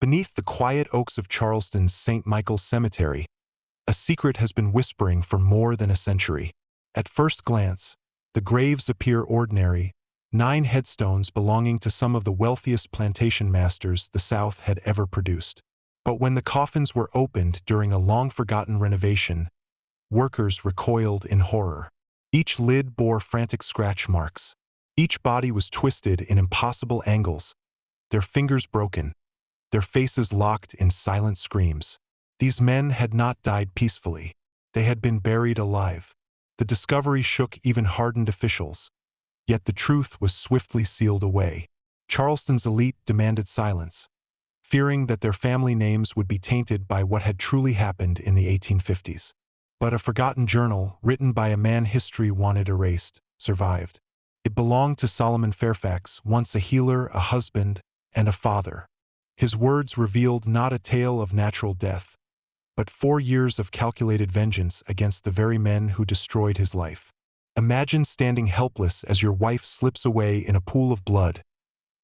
Beneath the quiet oaks of Charleston's St. Michael's Cemetery, a secret has been whispering for more than a century. At first glance, the graves appear ordinary, 9 headstones belonging to some of the wealthiest plantation masters the South had ever produced. But when the coffins were opened during a long-forgotten renovation, workers recoiled in horror. Each lid bore frantic scratch marks. Each body was twisted in impossible angles, their fingers broken, their faces locked in silent screams. These men had not died peacefully. They had been buried alive. The discovery shook even hardened officials. Yet the truth was swiftly sealed away. Charleston's elite demanded silence, fearing that their family names would be tainted by what had truly happened in the 1850s. But a forgotten journal, written by a man history wanted erased, survived. It belonged to Solomon Fairfax, once a healer, a husband, and a father. His words revealed not a tale of natural death, but 4 years of calculated vengeance against the very men who destroyed his life. Imagine standing helpless as your wife slips away in a pool of blood,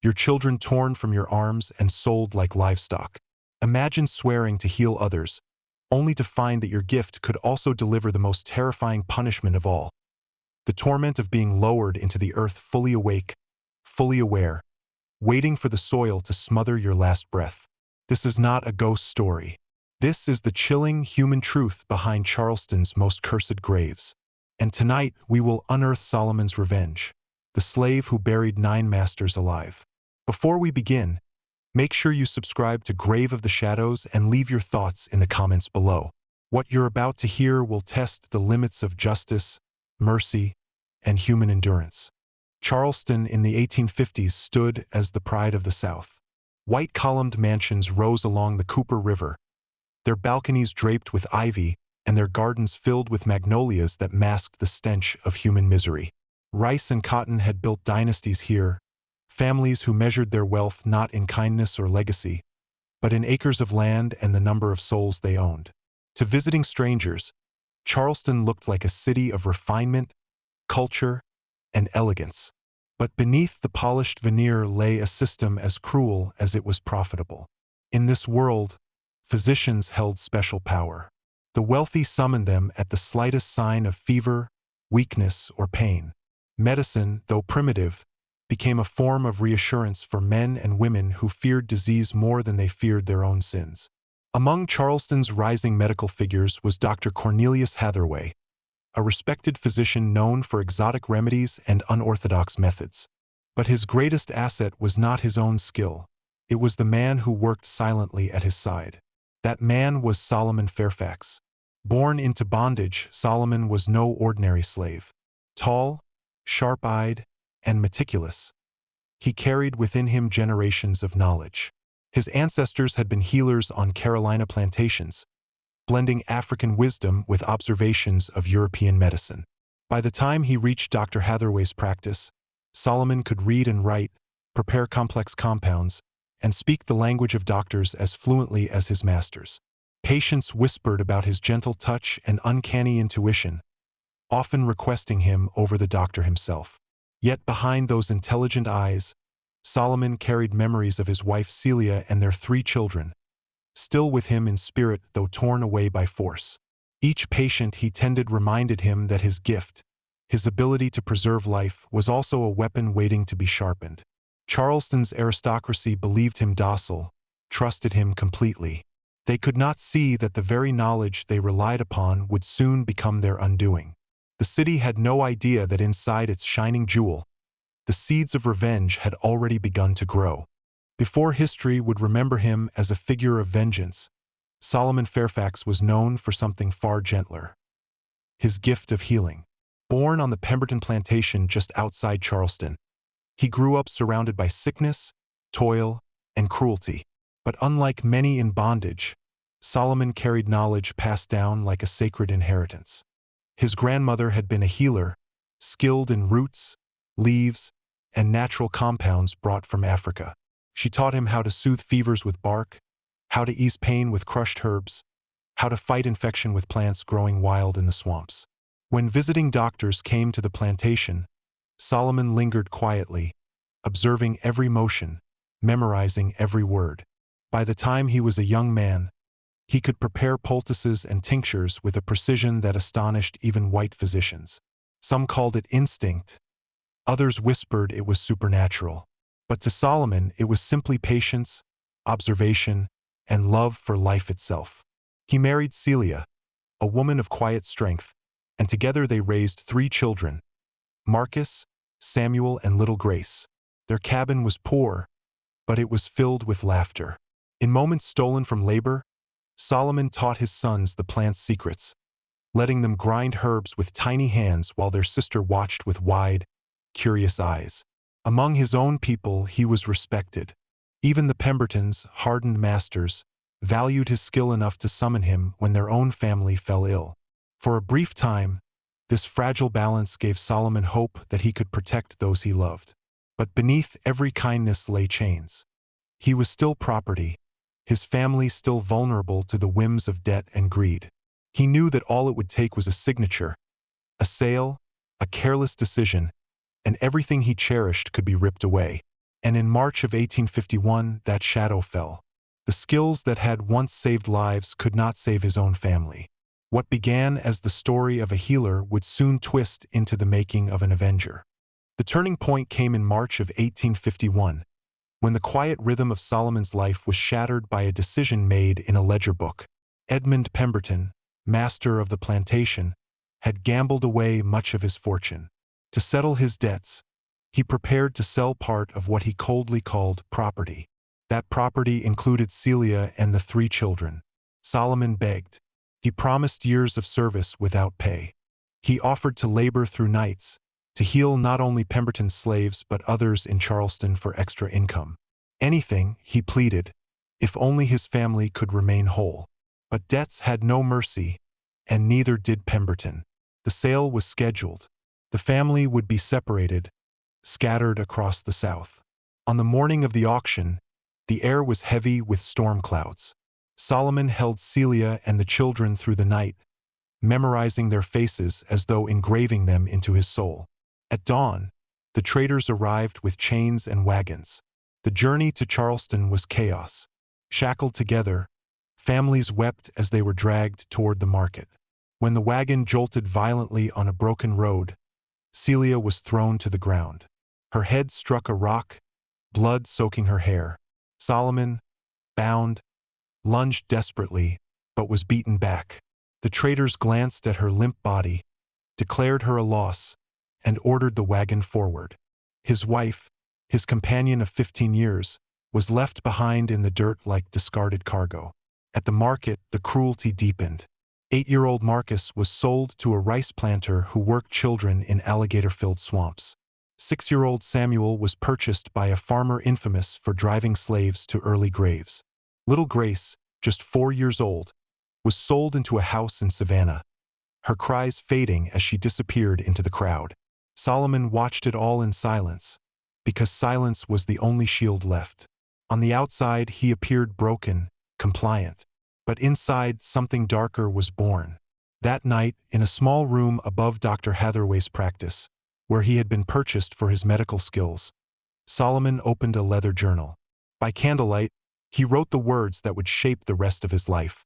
your children torn from your arms and sold like livestock. Imagine swearing to heal others, only to find that your gift could also deliver the most terrifying punishment of all: the torment of being lowered into the earth fully awake, fully aware, waiting for the soil to smother your last breath. This is not a ghost story. This is the chilling human truth behind Charleston's most cursed graves. And tonight we will unearth Solomon's revenge, the slave who buried 9 masters alive. Before we begin, make sure you subscribe to Grave of the Shadows and leave your thoughts in the comments below. What you're about to hear will test the limits of justice, mercy, and human endurance. Charleston in the 1850s stood as the pride of the South. White columned mansions rose along the Cooper River, their balconies draped with ivy and their gardens filled with magnolias that masked the stench of human misery. Rice and cotton had built dynasties here, families who measured their wealth not in kindness or legacy, but in acres of land and the number of souls they owned. To visiting strangers, Charleston looked like a city of refinement, culture, and elegance. But beneath the polished veneer lay a system as cruel as it was profitable. In this world, physicians held special power. The wealthy summoned them at the slightest sign of fever, weakness, or pain. Medicine, though primitive, became a form of reassurance for men and women who feared disease more than they feared their own sins. Among Charleston's rising medical figures was Dr. Cornelius Hathaway, a respected physician known for exotic remedies and unorthodox methods. But his greatest asset was not his own skill. It was the man who worked silently at his side. That man was Solomon Fairfax. Born into bondage, Solomon was no ordinary slave. Tall, sharp-eyed, and meticulous, he carried within him generations of knowledge. His ancestors had been healers on Carolina plantations, blending African wisdom with observations of European medicine. By the time he reached Dr. Hathaway's practice, Solomon could read and write, prepare complex compounds, and speak the language of doctors as fluently as his masters. Patients whispered about his gentle touch and uncanny intuition, often requesting him over the doctor himself. Yet behind those intelligent eyes, Solomon carried memories of his wife Celia and their 3 children, still with him in spirit though torn away by force. Each patient he tended reminded him that his gift, his ability to preserve life, was also a weapon waiting to be sharpened. Charleston's aristocracy believed him docile, trusted him completely. They could not see that the very knowledge they relied upon would soon become their undoing. The city had no idea that inside its shining jewel, the seeds of revenge had already begun to grow. Before history would remember him as a figure of vengeance, Solomon Fairfax was known for something far gentler: his gift of healing. Born on the Pemberton plantation just outside Charleston, he grew up surrounded by sickness, toil, and cruelty. But unlike many in bondage, Solomon carried knowledge passed down like a sacred inheritance. His grandmother had been a healer, skilled in roots, leaves, and natural compounds brought from Africa. She taught him how to soothe fevers with bark, how to ease pain with crushed herbs, how to fight infection with plants growing wild in the swamps. When visiting doctors came to the plantation, Solomon lingered quietly, observing every motion, memorizing every word. By the time he was a young man, he could prepare poultices and tinctures with a precision that astonished even white physicians. Some called it instinct, others whispered it was supernatural. But to Solomon, it was simply patience, observation, and love for life itself. He married Celia, a woman of quiet strength, and together they raised 3 children, Marcus, Samuel, and little Grace. Their cabin was poor, but it was filled with laughter. In moments stolen from labor, Solomon taught his sons the plant's secrets, letting them grind herbs with tiny hands while their sister watched with wide, curious eyes. Among his own people, he was respected. Even the Pembertons, hardened masters, valued his skill enough to summon him when their own family fell ill. For a brief time, this fragile balance gave Solomon hope that he could protect those he loved. But beneath every kindness lay chains. He was still property, his family still vulnerable to the whims of debt and greed. He knew that all it would take was a signature, a sale, a careless decision, and everything he cherished could be ripped away. And in March of 1851, that shadow fell. The skills that had once saved lives could not save his own family. What began as the story of a healer would soon twist into the making of an avenger. The turning point came in March of 1851, when the quiet rhythm of Solomon's life was shattered by a decision made in a ledger book. Edmund Pemberton, master of the plantation, had gambled away much of his fortune. To settle his debts, he prepared to sell part of what he coldly called property. That property included Celia and the 3 children. Solomon begged. He promised years of service without pay. He offered to labor through nights, to heal not only Pemberton's slaves but others in Charleston for extra income. Anything, he pleaded, if only his family could remain whole. But debts had no mercy, and neither did Pemberton. The sale was scheduled. The family would be separated, scattered across the South. On the morning of the auction, the air was heavy with storm clouds. Solomon held Celia and the children through the night, memorizing their faces as though engraving them into his soul. At dawn, the traders arrived with chains and wagons. The journey to Charleston was chaos. Shackled together, families wept as they were dragged toward the market. When the wagon jolted violently on a broken road, Celia was thrown to the ground. Her head struck a rock, blood soaking her hair. Solomon, bound, lunged desperately, but was beaten back. The traders glanced at her limp body, declared her a loss, and ordered the wagon forward. His wife, his companion of 15 years, was left behind in the dirt like discarded cargo. At the market, the cruelty deepened. 8-year-old Marcus was sold to a rice planter who worked children in alligator-filled swamps. 6-year-old Samuel was purchased by a farmer infamous for driving slaves to early graves. Little Grace, just 4 years old, was sold into a house in Savannah, her cries fading as she disappeared into the crowd. Solomon watched it all in silence, because silence was the only shield left. On the outside, he appeared broken, compliant. But inside, something darker was born. That night, in a small room above Dr. Hathaway's practice, where he had been purchased for his medical skills, Solomon opened a leather journal. By candlelight, he wrote the words that would shape the rest of his life.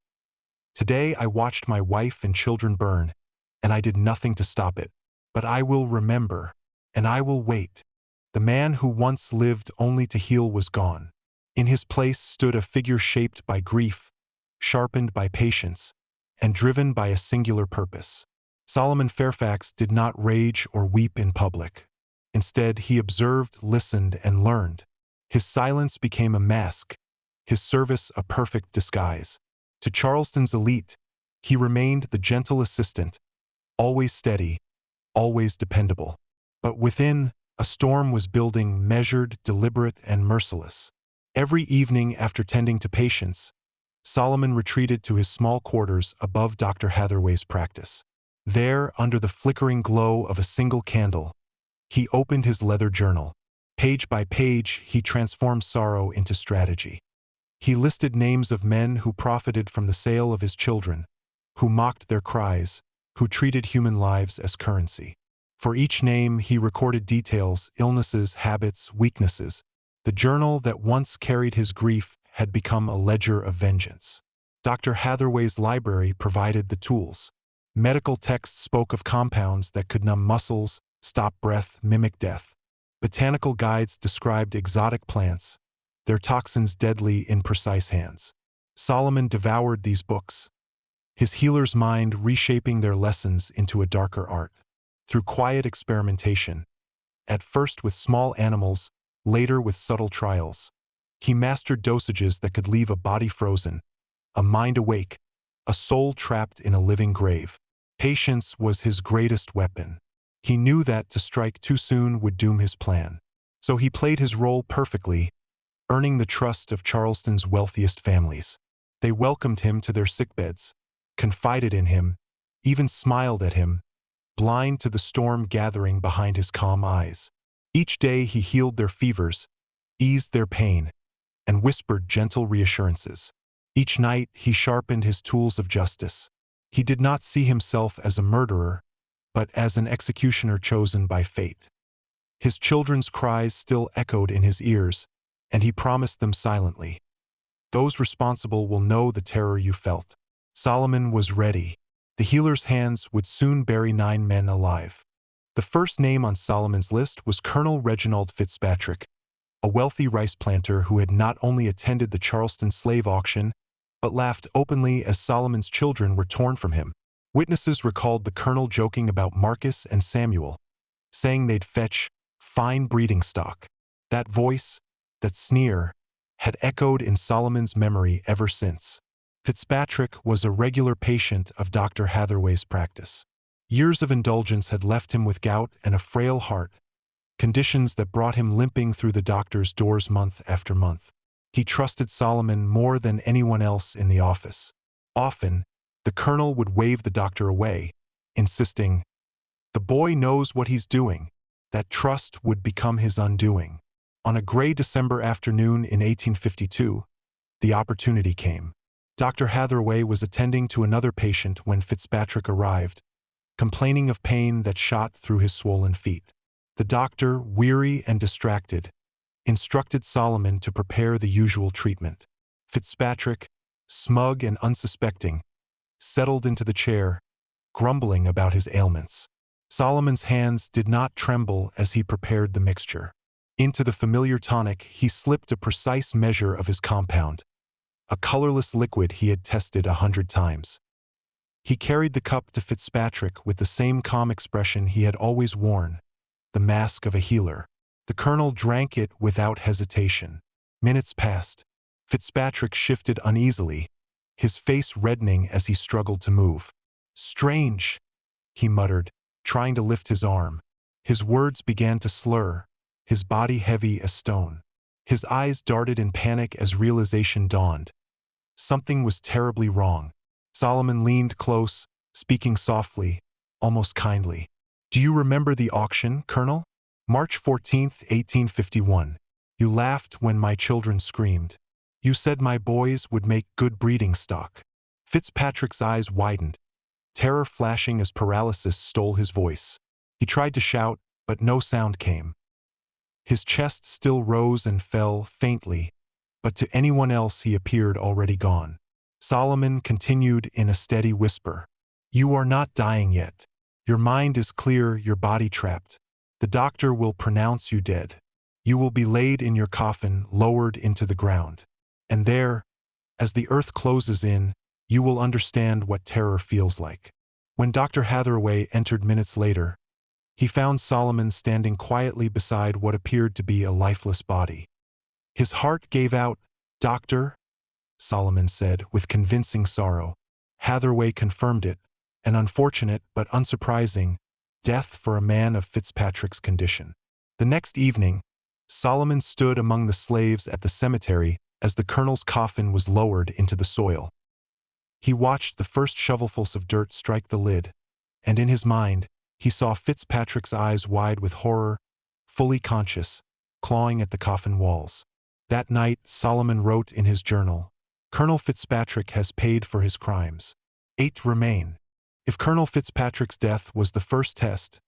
Today I watched my wife and children burn, and I did nothing to stop it. But I will remember, and I will wait. The man who once lived only to heal was gone. In his place stood a figure shaped by grief, sharpened by patience, and driven by a singular purpose. Solomon Fairfax did not rage or weep in public. Instead, he observed, listened, and learned. His silence became a mask, his service a perfect disguise. To Charleston's elite, he remained the gentle assistant, always steady, always dependable. But within, a storm was building, measured, deliberate, and merciless. Every evening after tending to patients, Solomon retreated to his small quarters above Dr. Hathaway's practice. There, under the flickering glow of a single candle, he opened his leather journal. Page by page, he transformed sorrow into strategy. He listed names of men who profited from the sale of his children, who mocked their cries, who treated human lives as currency. For each name, he recorded details, illnesses, habits, weaknesses. The journal that once carried his grief had become a ledger of vengeance. Dr. Hathaway's library provided the tools. Medical texts spoke of compounds that could numb muscles, stop breath, mimic death. Botanical guides described exotic plants, their toxins deadly in precise hands. Solomon devoured these books, his healer's mind reshaping their lessons into a darker art. Through quiet experimentation, at first with small animals, later with subtle trials, he mastered dosages that could leave a body frozen, a mind awake, a soul trapped in a living grave. Patience was his greatest weapon. He knew that to strike too soon would doom his plan. So he played his role perfectly, earning the trust of Charleston's wealthiest families. They welcomed him to their sickbeds, confided in him, even smiled at him, blind to the storm gathering behind his calm eyes. Each day he healed their fevers, eased their pain, and whispered gentle reassurances. Each night he sharpened his tools of justice. He did not see himself as a murderer, but as an executioner chosen by fate. His children's cries still echoed in his ears, and he promised them silently, "Those responsible will know the terror you felt." Solomon was ready. The healer's hands would soon bury 9 men alive. The first name on Solomon's list was Colonel Reginald Fitzpatrick, a wealthy rice planter who had not only attended the Charleston slave auction, but laughed openly as Solomon's children were torn from him. Witnesses recalled the colonel joking about Marcus and Samuel, saying they'd fetch fine breeding stock. That voice, that sneer, had echoed in Solomon's memory ever since. Fitzpatrick was a regular patient of Dr. Hathaway's practice. Years of indulgence had left him with gout and a frail heart, conditions that brought him limping through the doctor's doors month after month. He trusted Solomon more than anyone else in the office. Often, the colonel would wave the doctor away, insisting, "The boy knows what he's doing." That trust would become his undoing. On a gray December afternoon in 1852, the opportunity came. Dr. Hathaway was attending to another patient when Fitzpatrick arrived, complaining of pain that shot through his swollen feet. The doctor, weary and distracted, instructed Solomon to prepare the usual treatment. Fitzpatrick, smug and unsuspecting, settled into the chair, grumbling about his ailments. Solomon's hands did not tremble as he prepared the mixture. Into the familiar tonic he slipped a precise measure of his compound, a colorless liquid he had tested 100 times. He carried the cup to Fitzpatrick with the same calm expression he had always worn, the mask of a healer. The colonel drank it without hesitation. Minutes passed. Fitzpatrick shifted uneasily, his face reddening as he struggled to move. "Strange," he muttered, trying to lift his arm. His words began to slur, his body heavy as stone. His eyes darted in panic as realization dawned. Something was terribly wrong. Solomon leaned close, speaking softly, almost kindly. "Do you remember the auction, Colonel? March 14th, 1851. You laughed when my children screamed. You said my boys would make good breeding stock." Fitzpatrick's eyes widened, terror flashing as paralysis stole his voice. He tried to shout, but no sound came. His chest still rose and fell faintly, but to anyone else he appeared already gone. Solomon continued in a steady whisper, "You are not dying yet. Your mind is clear, your body trapped. The doctor will pronounce you dead. You will be laid in your coffin, lowered into the ground. And there, as the earth closes in, you will understand what terror feels like." When Dr. Hathaway entered minutes later, he found Solomon standing quietly beside what appeared to be a lifeless body. His heart gave out. "Doctor," Solomon said with convincing sorrow. Hathaway confirmed it, an unfortunate but unsurprising death for a man of Fitzpatrick's condition. The next evening, Solomon stood among the slaves at the cemetery as the colonel's coffin was lowered into the soil. He watched the first shovelfuls of dirt strike the lid, and in his mind, he saw Fitzpatrick's eyes wide with horror, fully conscious, clawing at the coffin walls. That night, Solomon wrote in his journal, "Colonel Fitzpatrick has paid for his crimes. 8 remain." If Colonel Fitzpatrick's death was the first test,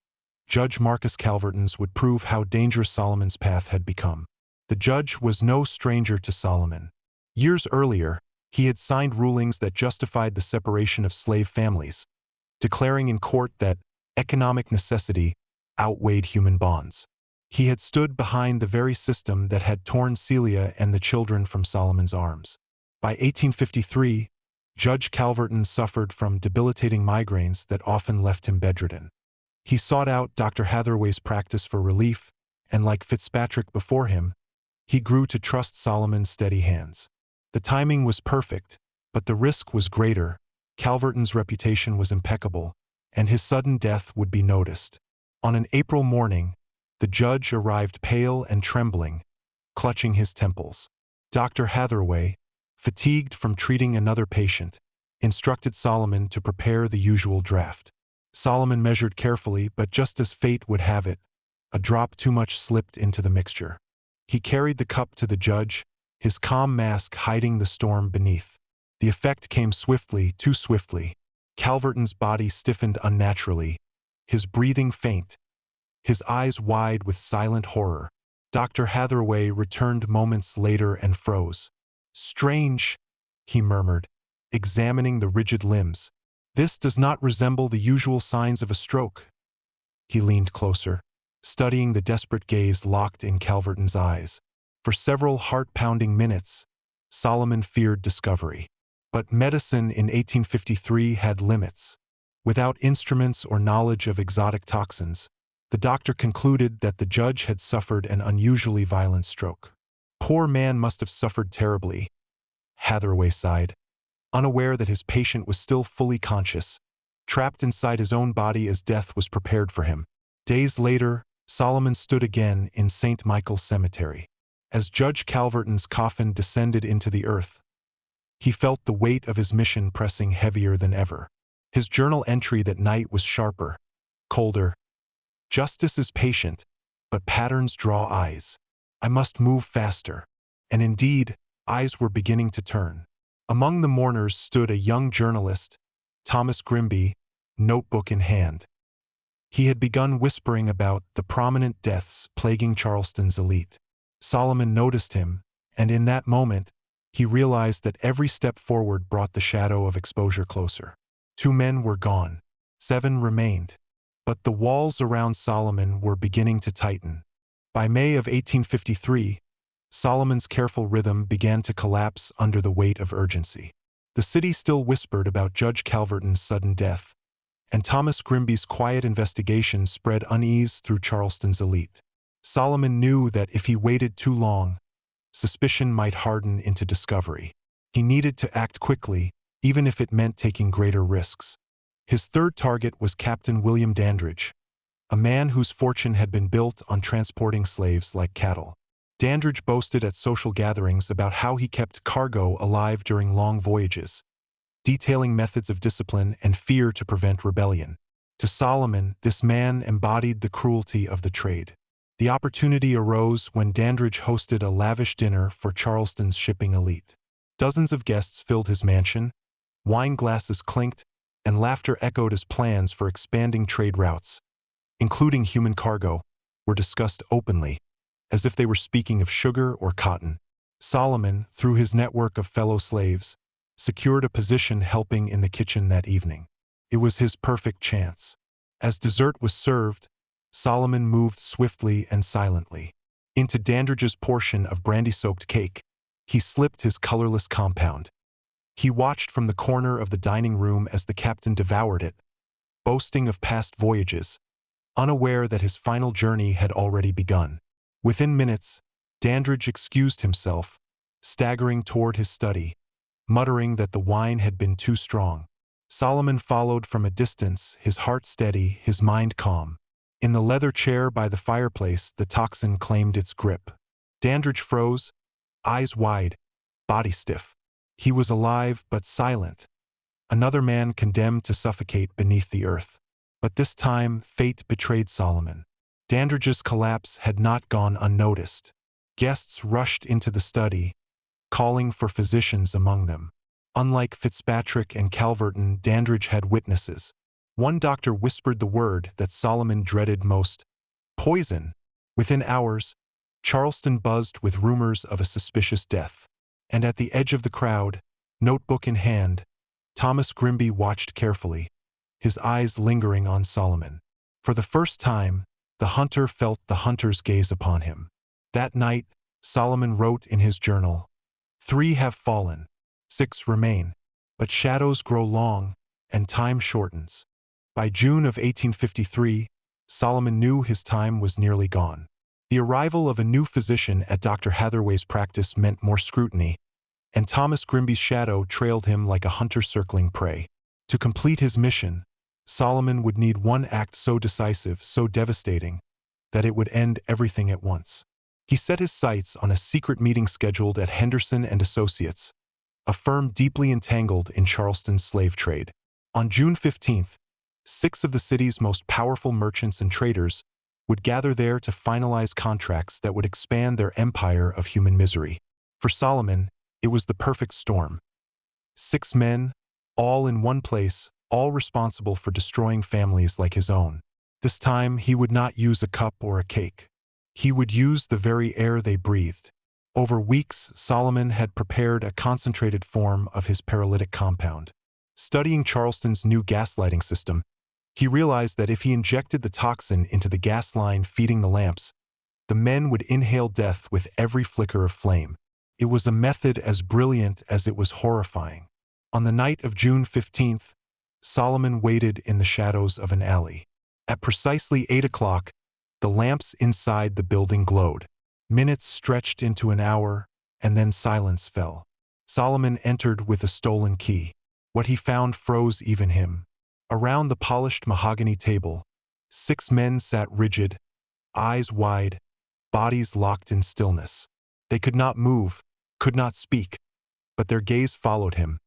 Judge Marcus Calverton's would prove how dangerous Solomon's path had become. The judge was no stranger to Solomon. Years earlier, he had signed rulings that justified the separation of slave families, declaring in court that economic necessity outweighed human bonds. He had stood behind the very system that had torn Celia and the children from Solomon's arms. By 1853, Judge Calverton suffered from debilitating migraines that often left him bedridden. He sought out Dr. Hathaway's practice for relief, and like Fitzpatrick before him, he grew to trust Solomon's steady hands. The timing was perfect, but the risk was greater. Calverton's reputation was impeccable, and his sudden death would be noticed. On an April morning, the judge arrived pale and trembling, clutching his temples. Dr. Hathaway, fatigued from treating another patient, instructed Solomon to prepare the usual draft. Solomon measured carefully, but just as fate would have it, a drop too much slipped into the mixture. He carried the cup to the judge, his calm mask hiding the storm beneath. The effect came swiftly, too swiftly. Calverton's body stiffened unnaturally, his breathing faint, his eyes wide with silent horror. Dr. Hathaway returned moments later and froze. "Strange," he murmured, examining the rigid limbs. "This does not resemble the usual signs of a stroke." He leaned closer, studying the desperate gaze locked in Calverton's eyes. For several heart-pounding minutes, Solomon feared discovery. But medicine in 1853 had limits. Without instruments or knowledge of exotic toxins, the doctor concluded that the judge had suffered an unusually violent stroke. "Poor man must have suffered terribly," Hathaway sighed, unaware that his patient was still fully conscious, trapped inside his own body as death was prepared for him. Days later, Solomon stood again in St. Michael's Cemetery. As Judge Calverton's coffin descended into the earth, he felt the weight of his mission pressing heavier than ever. His journal entry that night was sharper, colder. "Justice is patient, but patterns draw eyes. I must move faster." And indeed, eyes were beginning to turn. Among the mourners stood a young journalist, Thomas Grimby, notebook in hand. He had begun whispering about the prominent deaths plaguing Charleston's elite. Solomon noticed him, and in that moment, he realized that every step forward brought the shadow of exposure closer. 2 men were gone. 7 remained. But the walls around Solomon were beginning to tighten. By May of 1853, Solomon's careful rhythm began to collapse under the weight of urgency. The city still whispered about Judge Calverton's sudden death, and Thomas Grimby's quiet investigation spread unease through Charleston's elite. Solomon knew that if he waited too long, suspicion might harden into discovery. He needed to act quickly, even if it meant taking greater risks. His third target was Captain William Dandridge, a man whose fortune had been built on transporting slaves like cattle. Dandridge boasted at social gatherings about how he kept cargo alive during long voyages, detailing methods of discipline and fear to prevent rebellion. To Solomon, this man embodied the cruelty of the trade. The opportunity arose when Dandridge hosted a lavish dinner for Charleston's shipping elite. Dozens of guests filled his mansion, wine glasses clinked, and laughter echoed as plans for expanding trade routes, including human cargo, were discussed openly, as if they were speaking of sugar or cotton. Solomon, through his network of fellow slaves, secured a position helping in the kitchen that evening. It was his perfect chance. As dessert was served, Solomon moved swiftly and silently. Into Dandridge's portion of brandy-soaked cake, he slipped his colorless compound. He watched from the corner of the dining room as the captain devoured it, boasting of past voyages, unaware that his final journey had already begun. Within minutes, Dandridge excused himself, staggering toward his study, muttering that the wine had been too strong. Solomon followed from a distance, his heart steady, his mind calm. In the leather chair by the fireplace, the toxin claimed its grip. Dandridge froze, eyes wide, body stiff. He was alive but silent, another man condemned to suffocate beneath the earth. But this time, fate betrayed Solomon. Dandridge's collapse had not gone unnoticed. Guests rushed into the study, calling for physicians among them. Unlike Fitzpatrick and Calverton, Dandridge had witnesses. One doctor whispered the word that Solomon dreaded most: poison. Within hours, Charleston buzzed with rumors of a suspicious death. And at the edge of the crowd, notebook in hand, Thomas Grimby watched carefully, his eyes lingering on Solomon. For the first time, the hunter felt the hunter's gaze upon him. That night, Solomon wrote in his journal, "3 have fallen, 6 remain, but shadows grow long, and time shortens." By June of 1853, Solomon knew his time was nearly gone. The arrival of a new physician at Dr. Hathaway's practice meant more scrutiny, and Thomas Grimby's shadow trailed him like a hunter circling prey. To complete his mission, Solomon would need one act so decisive, so devastating, that it would end everything at once. He set his sights on a secret meeting scheduled at Henderson and Associates, a firm deeply entangled in Charleston's slave trade. On June 15th, 6 of the city's most powerful merchants and traders would gather there to finalize contracts that would expand their empire of human misery. For Solomon, it was the perfect storm. 6 men, all in one place, all responsible for destroying families like his own. This time, he would not use a cup or a cake. He would use the very air they breathed. Over weeks, Solomon had prepared a concentrated form of his paralytic compound. Studying Charleston's new gaslighting system, he realized that if he injected the toxin into the gas line feeding the lamps, the men would inhale death with every flicker of flame. It was a method as brilliant as it was horrifying. On the night of June 15th, Solomon waited in the shadows of an alley. At precisely 8 o'clock, the lamps inside the building glowed. Minutes stretched into an hour, and then silence fell. Solomon entered with a stolen key. What he found froze even him. Around the polished mahogany table, 6 men sat rigid, eyes wide, bodies locked in stillness. They could not move, could not speak, but their gaze followed him.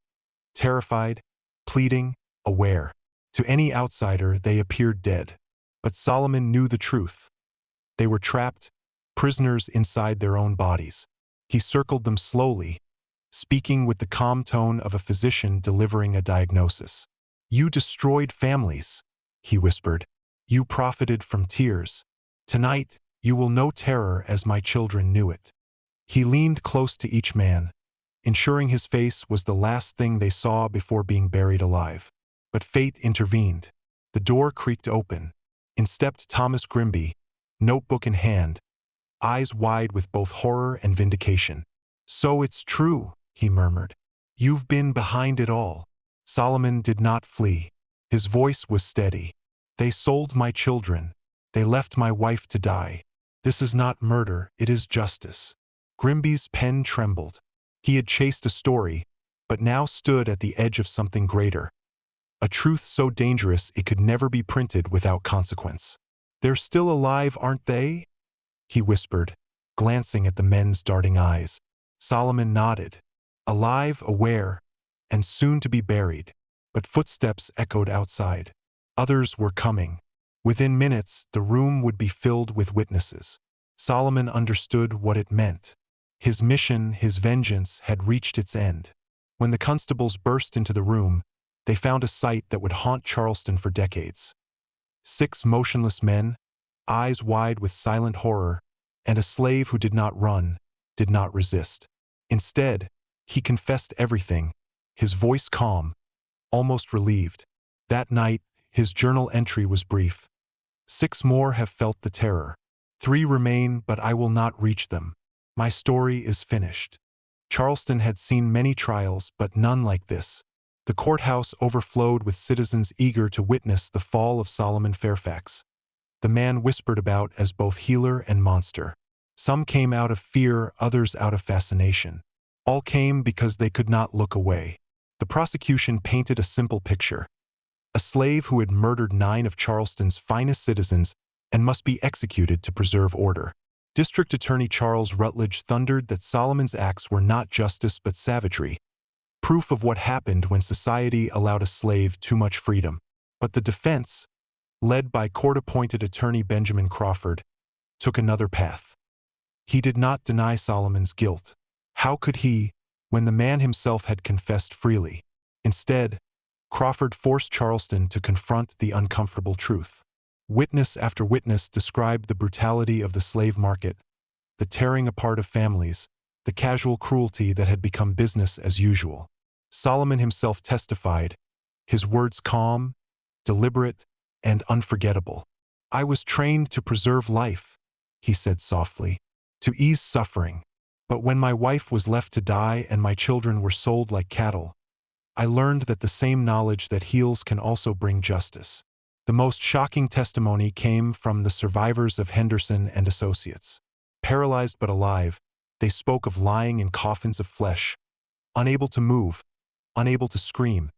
Terrified, pleading, aware. To any outsider, they appeared dead. But Solomon knew the truth. They were trapped, prisoners inside their own bodies. He circled them slowly, speaking with the calm tone of a physician delivering a diagnosis. "You destroyed families," he whispered. "You profited from tears. Tonight, you will know terror as my children knew it." He leaned close to each man, ensuring his face was the last thing they saw before being buried alive. But fate intervened. The door creaked open. In stepped Thomas Grimby, notebook in hand, eyes wide with both horror and vindication. "So it's true," he murmured. "You've been behind it all." Solomon did not flee. His voice was steady. "They sold my children. They left my wife to die. This is not murder, it is justice." Grimby's pen trembled. He had chased a story, but now stood at the edge of something greater. A truth so dangerous it could never be printed without consequence. "They're still alive, aren't they?" he whispered, glancing at the men's darting eyes. Solomon nodded. Alive, aware, and soon to be buried. But footsteps echoed outside. Others were coming. Within minutes, the room would be filled with witnesses. Solomon understood what it meant. His mission, his vengeance, had reached its end. When the constables burst into the room, they found a sight that would haunt Charleston for decades. 6 motionless men, eyes wide with silent horror, and a slave who did not run, did not resist. Instead, he confessed everything, his voice calm, almost relieved. That night, his journal entry was brief. 6 more have felt the terror. 3 remain, but I will not reach them. My story is finished. Charleston had seen many trials, but none like this. The courthouse overflowed with citizens eager to witness the fall of Solomon Fairfax, the man whispered about as both healer and monster. Some came out of fear, others out of fascination. All came because they could not look away. The prosecution painted a simple picture. A slave who had murdered 9 of Charleston's finest citizens and must be executed to preserve order. District Attorney Charles Rutledge thundered that Solomon's acts were not justice but savagery, proof of what happened when society allowed a slave too much freedom. But the defense, led by court-appointed attorney Benjamin Crawford, took another path. He did not deny Solomon's guilt. How could he, when the man himself had confessed freely? Instead, Crawford forced Charleston to confront the uncomfortable truth. Witness after witness described the brutality of the slave market, the tearing apart of families, the casual cruelty that had become business as usual. Solomon himself testified, his words calm, deliberate, and unforgettable. "I was trained to preserve life," he said softly, "to ease suffering. But when my wife was left to die and my children were sold like cattle, I learned that the same knowledge that heals can also bring justice." The most shocking testimony came from the survivors of Henderson and Associates. Paralyzed but alive, they spoke of lying in coffins of flesh, unable to move, unable to scream,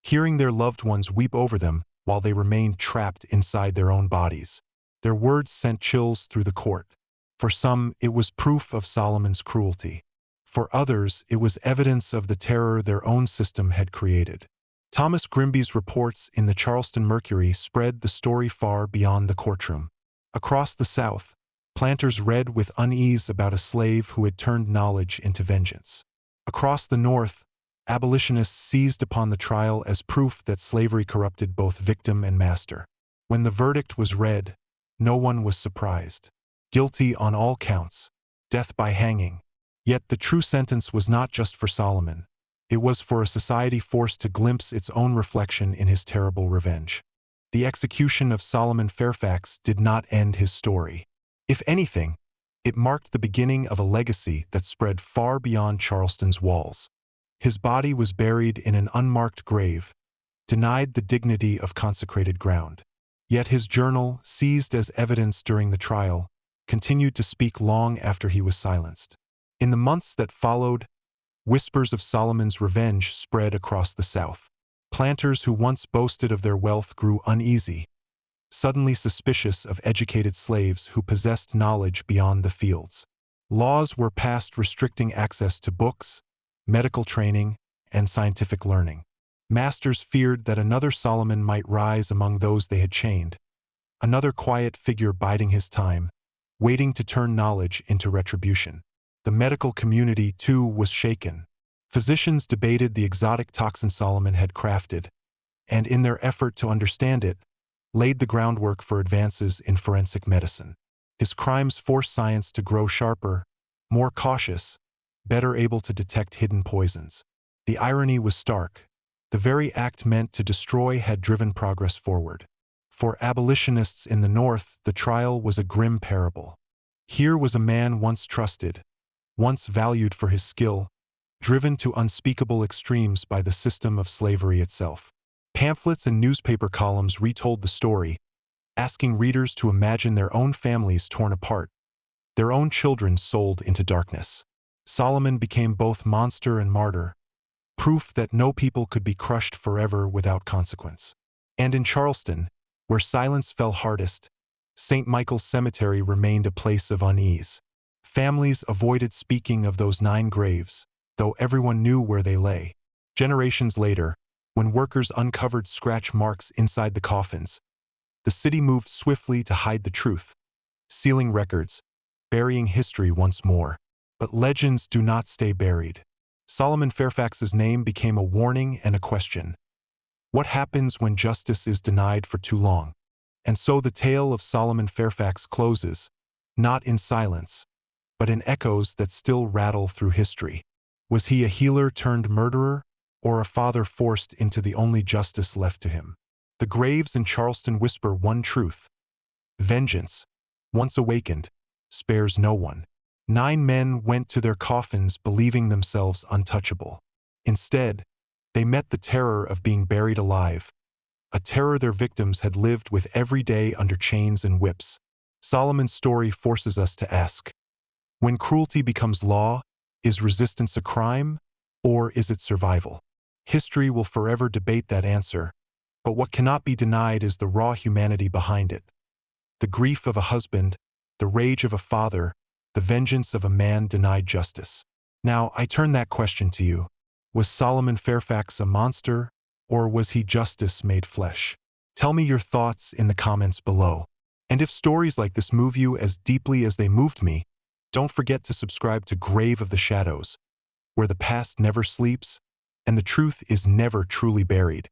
hearing their loved ones weep over them while they remained trapped inside their own bodies. Their words sent chills through the court. For some, it was proof of Solomon's cruelty. For others, it was evidence of the terror their own system had created. Thomas Grimby's reports in the Charleston Mercury spread the story far beyond the courtroom. Across the South, planters read with unease about a slave who had turned knowledge into vengeance. Across the North, abolitionists seized upon the trial as proof that slavery corrupted both victim and master. When the verdict was read, no one was surprised. Guilty on all counts, death by hanging. Yet the true sentence was not just for Solomon. It was for a society forced to glimpse its own reflection in his terrible revenge. The execution of Solomon Fairfax did not end his story. If anything, it marked the beginning of a legacy that spread far beyond Charleston's walls. His body was buried in an unmarked grave, denied the dignity of consecrated ground. Yet his journal, seized as evidence during the trial, continued to speak long after he was silenced. In the months that followed, whispers of Solomon's revenge spread across the South. Planters who once boasted of their wealth grew uneasy, suddenly suspicious of educated slaves who possessed knowledge beyond the fields. Laws were passed restricting access to books, medical training, and scientific learning. Masters feared that another Solomon might rise among those they had chained, another quiet figure biding his time, waiting to turn knowledge into retribution. The medical community, too, was shaken. Physicians debated the exotic toxin Solomon had crafted, and in their effort to understand it, laid the groundwork for advances in forensic medicine. His crimes forced science to grow sharper, more cautious, better able to detect hidden poisons. The irony was stark. The very act meant to destroy had driven progress forward. For abolitionists in the North, the trial was a grim parable. Here was a man once trusted, once valued for his skill, driven to unspeakable extremes by the system of slavery itself. Pamphlets and newspaper columns retold the story, asking readers to imagine their own families torn apart, their own children sold into darkness. Solomon became both monster and martyr, proof that no people could be crushed forever without consequence. And in Charleston, where silence fell hardest, St. Michael's Cemetery remained a place of unease. Families avoided speaking of those 9 graves, though everyone knew where they lay. Generations later, when workers uncovered scratch marks inside the coffins, the city moved swiftly to hide the truth, sealing records, burying history once more. But legends do not stay buried. Solomon Fairfax's name became a warning and a question. What happens when justice is denied for too long? And so the tale of Solomon Fairfax closes, not in silence, but in echoes that still rattle through history. Was he a healer turned murderer, or a father forced into the only justice left to him? The graves in Charleston whisper one truth. Vengeance, once awakened, spares no one. 9 men went to their coffins believing themselves untouchable. Instead, they met the terror of being buried alive, a terror their victims had lived with every day under chains and whips. Solomon's story forces us to ask, when cruelty becomes law, is resistance a crime, or is it survival? History will forever debate that answer, but what cannot be denied is the raw humanity behind it. The grief of a husband, the rage of a father, the vengeance of a man denied justice. Now, I turn that question to you. Was Solomon Fairfax a monster, or was he justice made flesh? Tell me your thoughts in the comments below. And if stories like this move you as deeply as they moved me, don't forget to subscribe to Grave of the Shadows, where the past never sleeps, and the truth is never truly buried.